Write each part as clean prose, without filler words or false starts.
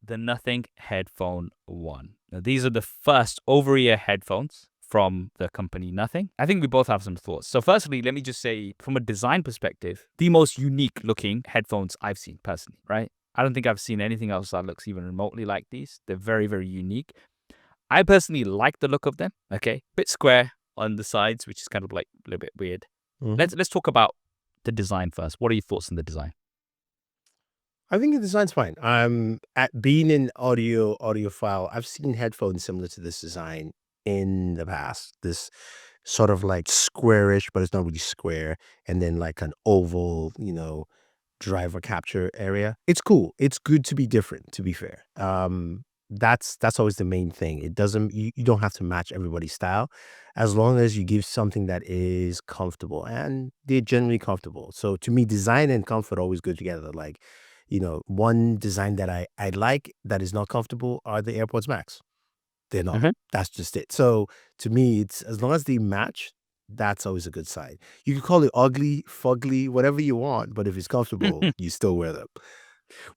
the Nothing Headphone 1. Now, these are the first over-ear headphones from the company Nothing. I think we both have some thoughts. So firstly, let me just say, from a design perspective, the most unique looking headphones I've seen personally, right? I don't think I've seen anything else that looks even remotely like these. They're very, very unique. I personally like the look of them. Okay, bit square on the sides, which is kind of like a little bit weird. Let's talk about the design first. What are your thoughts on the design? I think the design's fine. At being an audiophile, I've seen headphones similar to this design in the past. This sort of like squarish, but it's not really square, and then like an oval, driver capture area. It's cool. It's good to be different, to be fair. That's always the main thing. It doesn't you don't have to match everybody's style as long as you give something that is comfortable, and they're generally comfortable. So to me, design and comfort always go together. Like, one design that I like that is not comfortable are the AirPods Max. They're not. Mhm. That's just it. So to me, it's as long as they match, that's always a good sign. You can call it ugly, fugly, whatever you want, but if it's comfortable, you still wear them.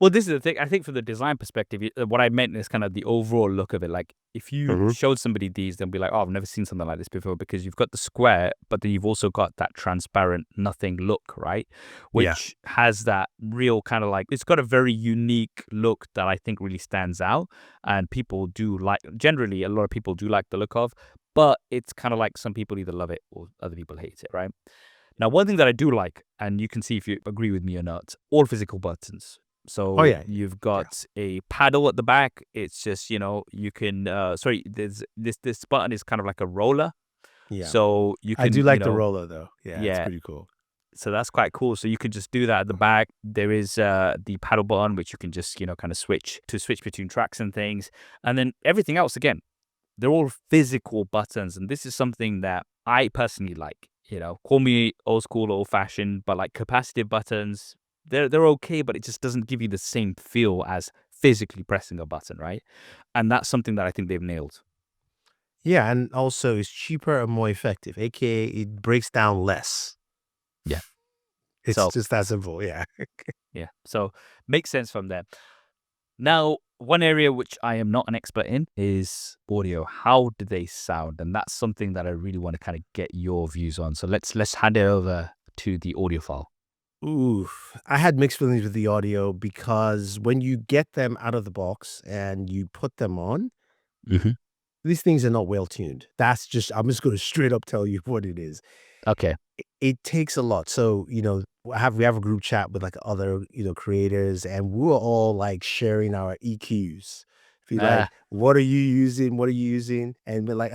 Well, this is the thing. I think from the design perspective, what I meant is kind of the overall look of it. Like, if you Mhm. showed somebody these, they'll be like, "Oh, I've never seen something like this before," because you've got the square, but then you've also got that transparent nothing look, right? Yeah. Which has that real kind of like it's got a very unique look that I think really stands out, and people do like. Generally, a lot of people do like the look of, but it's kind of like some people either love it or other people hate it, right? Now, one thing that I do like, and you can see if you agree with me or not, all physical buttons. Oh, So yeah. you've Yeah. got a paddle at the back. It's just, you can sorry, there's this button is kind of like a roller. Yeah. So you I do can, like the roller, though. Yeah, it's yeah. pretty cool. So that's quite cool. So you can just do that at the back. There is the paddle button, which you can just, kind of switch between tracks and things. And then everything else, again, they're all physical buttons. And this is something that I personally like. Call me old school, old fashioned, but like capacitive buttons, they're okay, but it just doesn't give you the same feel as physically pressing a button, right? And that's something that I think they've nailed. Yeah, and also it's cheaper and more effective, AKA it breaks down less. Yeah. It's So just that simple, yeah. yeah. So makes sense from there. Now, one area which I am not an expert in is audio. How do they sound? And that's something that I really want to kind of get your views on. So let's hand it over to the audio file. Oof. I had mixed feelings with the audio because when you get them out of the box and you put them on, Hmm. these things are not well tuned. I'm just gonna straight up tell you what it is. Okay. It takes a lot. So, we have a group chat with like other, creators, and we're all like sharing our EQs. Be like, Ah, what are you using? What are you using? And we're like,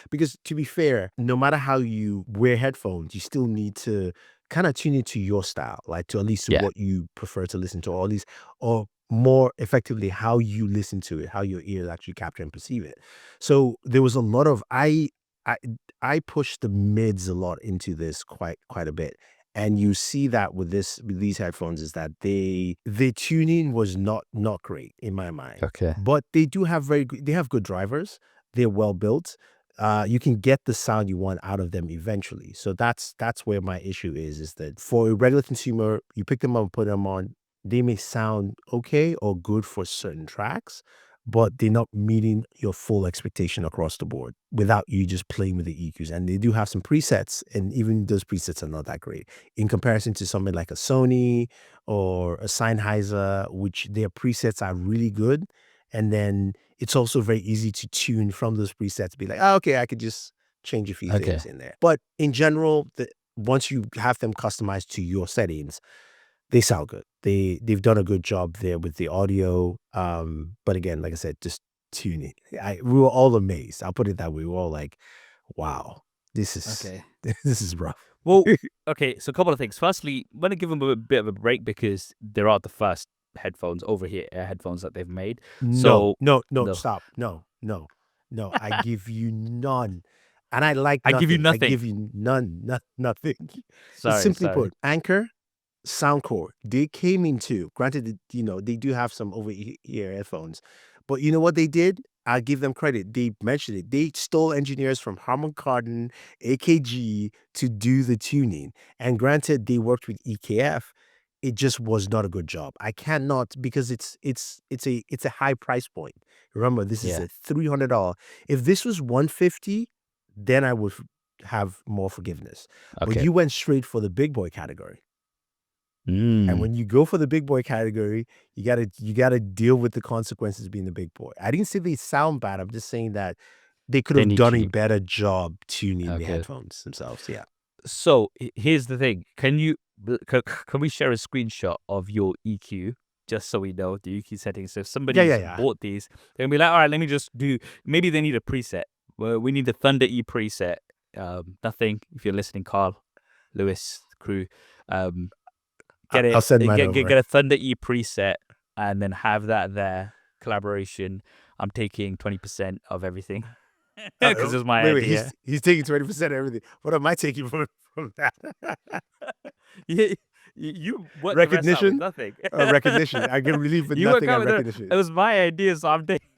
because to be fair, no matter how you wear headphones, you still need to kind of tune it to your style, like to at least to yeah. what you prefer to listen to, or at least, or more effectively, how you listen to it, how your ears actually capture and perceive it. So there was a lot of I I push the mids a lot into this quite a bit. And you see that with these headphones is that the tuning was not great in my mind. Okay. But they have good drivers. They're well built. You can get the sound you want out of them eventually. So that's where my issue is that for a regular consumer, you pick them up and put them on, they may sound okay or good for certain tracks, but they're not meeting your full expectation across the board without you just playing with the EQs. And they do have some presets, and even those presets are not that great in comparison to something like a Sony or a Sennheiser, which their presets are really good. And then it's also very easy to tune from those presets, be like, oh, okay, I could just change a few Okay. things in there. But in general, once you have them customized to your settings, they sound good. They've done a good job there with the audio, but again, like I said, just tuning. We were all amazed. I'll put it that way. We were all like, "Wow, this is Okay. this is rough." Well, okay. So a couple of things. Firstly, I'm gonna give them a bit of a break because there are the first headphones over here, headphones that they've made. No, So no, no, no, stop. No, no, no. I give you none. And I like I give you nothing. I nothing. give you none, nothing. Sorry, Simply sorry. put, Anchor, Soundcore, they came into, granted, they do have some over-ear headphones, but you know what they did? I'll give them credit. They mentioned it. They stole engineers from Harman Kardon, AKG to do the tuning. And granted, they worked with EKF. it just was not a good job. I cannot, because it's a high price point. Remember, this is Yeah. a $300. If this was 150, then I would have more forgiveness. But Okay. you went straight for the big boy category. And Mm. when you go for the big boy category, you gotta deal with the consequences of being the big boy. I didn't say they sound bad. I'm just saying that they could They have need done a tuning. better job tuning the Okay. headphones themselves. Yeah. So here's the thing. Can we share a screenshot of your EQ just so we know the EQ settings? So if Yeah, yeah, somebody's yeah. bought these, they're gonna be like, all right, let me just do. Maybe they need a preset. Well, we need the Thunder E preset. Nothing. If you're listening, Carl, Lewis, crew, um, get I'll it. send mine Get over. a Thunder E preset, and then have that there. Collaboration. I'm taking 20% of everything because it's my Wait, idea. he's taking 20% of everything. What am I taking from that? you, you work the rest out with Recognition? nothing. Recognition. I get relief with You work nothing out and with recognition. it was my idea, so I'm taking,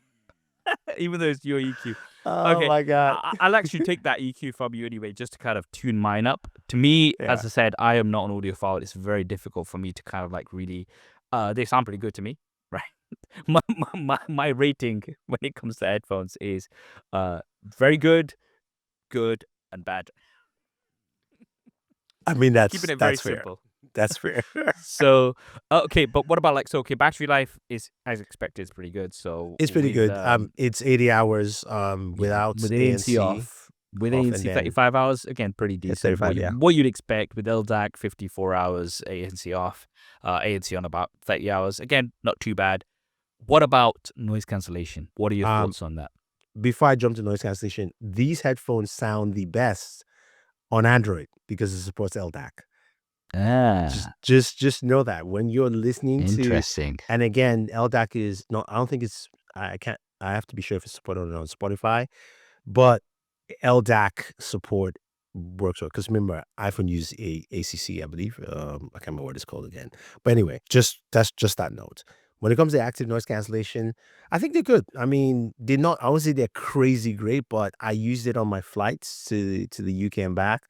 even though it's your EQ. Oh Okay, my God. I'll actually take that EQ from you anyway, just to kind of tune mine up. To me, Yeah. as I said, I am not an audiophile. It's very difficult for me to kind of like really. They sound pretty good to me, right? My rating when it comes to headphones is, very good, good, and bad. I mean, Keeping it very that's fair. simple. That's fair. So, okay, but what about like, so okay, battery life is as expected, is pretty good. So It's pretty with good. It's 80 hours yeah, without with ANC ANC off, with off, and ANC then 35 hours, again pretty at decent. 35, yeah. What you'd expect with LDAC, 54 hours ANC off, ANC on about 30 hours. Again, not too bad. What about noise cancellation? What are your Um, thoughts on that? Before I jump to noise cancellation, these headphones sound the best on Android because it supports LDAC. Ah, Just know that when you're listening to, interesting. and again, LDAC is not, I don't think it's, I can't, I have to be sure if it's supported on Spotify, but LDAC support works well. Because remember, iPhone uses ACC, I believe. I can't remember what it's called again. But anyway, that's just that note. When it comes to active noise cancellation, I think they're good. I mean, they're not, I won't say they're crazy great, but I used it on my flights to the UK and back.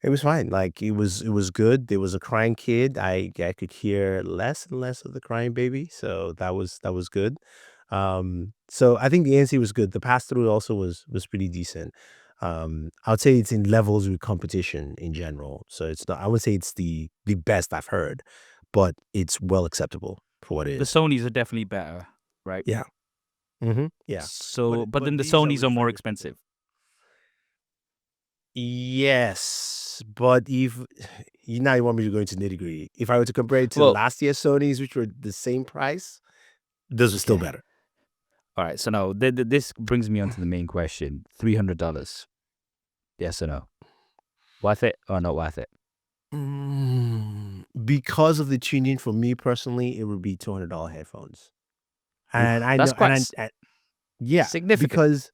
It was fine. Like, it was good. There was a crying kid. I could hear less and less of the crying baby, so that was good. So I think the ANC was good. The pass through also was pretty decent. I would say it's in levels with competition in general. So it's not. I would say it's the best I've heard, but it's well acceptable for what it The is. Sonys are definitely better, right? Yeah. Yeah. So, but then the These are Sonys are more refrigerated. expensive. Yes, but if you now you want me to go into nitty gritty. If I were to compare it to Well, last year's Sony's, which were the same price, those are still okay. better. All right. So now this brings me on to the main question: $300. Yes or no? Worth it or not worth it? Because of the tuning, for me personally, it would be $200 headphones. And Oof, I that's know, quite yeah, significant.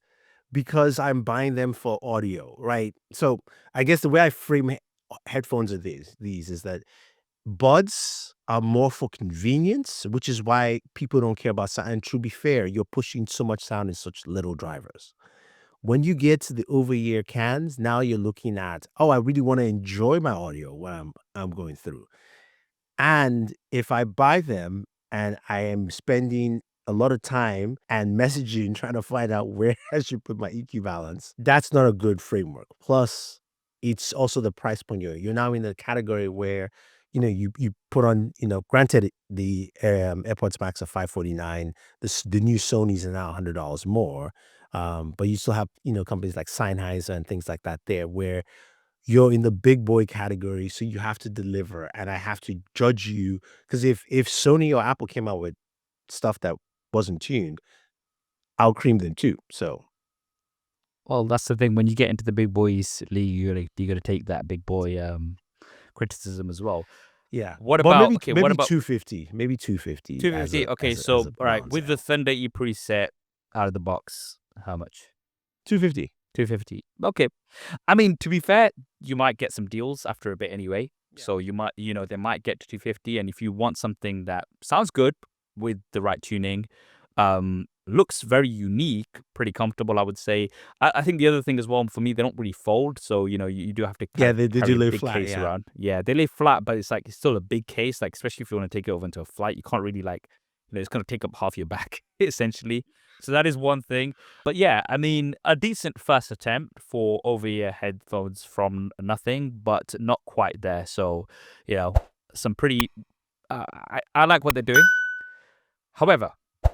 because I'm buying them for audio, right? So I guess the way I frame headphones are these is that buds are more for convenience, which is why people don't care about sound. And to be fair, you're pushing so much sound in such little drivers. When you get to the over-ear cans, now you're looking at, oh, I really want to enjoy my audio when I'm going through. And if I buy them and I am spending a lot of time and messaging trying to find out where I should put my EQ balance, that's not a good framework. Plus, it's also the price point you're now in the category where, you put on, granted the AirPods Max are $549. The new Sony's are now $100 more. But you still have, companies like Sennheiser and things like that there where you're in the big boy category, so you have to deliver, and I have to judge you, because if Sony or Apple came out with stuff that wasn't tuned, I'll cream them too. So Well, that's the thing. When you get into the big boys league, you gotta take that big boy criticism as well. yeah, What but about maybe okay? What maybe about 250, maybe 250 as 250? a Okay, as a as so a all right, bronze. with the Yeah, Thunder E preset out of the box, how much? 250. 250. Okay. I mean, to be fair, you might get some deals after a bit anyway. So you might, they might get to 250. And if you want something that sounds good with the right tuning, looks very unique, pretty comfortable, I would say. I think the other thing as well, for me, they don't really fold. So, you do have to Yeah, they carry do a lay big flat, case yeah. around. Yeah, they lay flat, but it's still a big case, especially if you want to take it over into a flight. You can't really it's going to take up half your back, essentially. So that is one thing. But yeah, I mean, a decent first attempt for over-ear headphones from nothing, but not quite there. So, some pretty, I like what they're doing. However,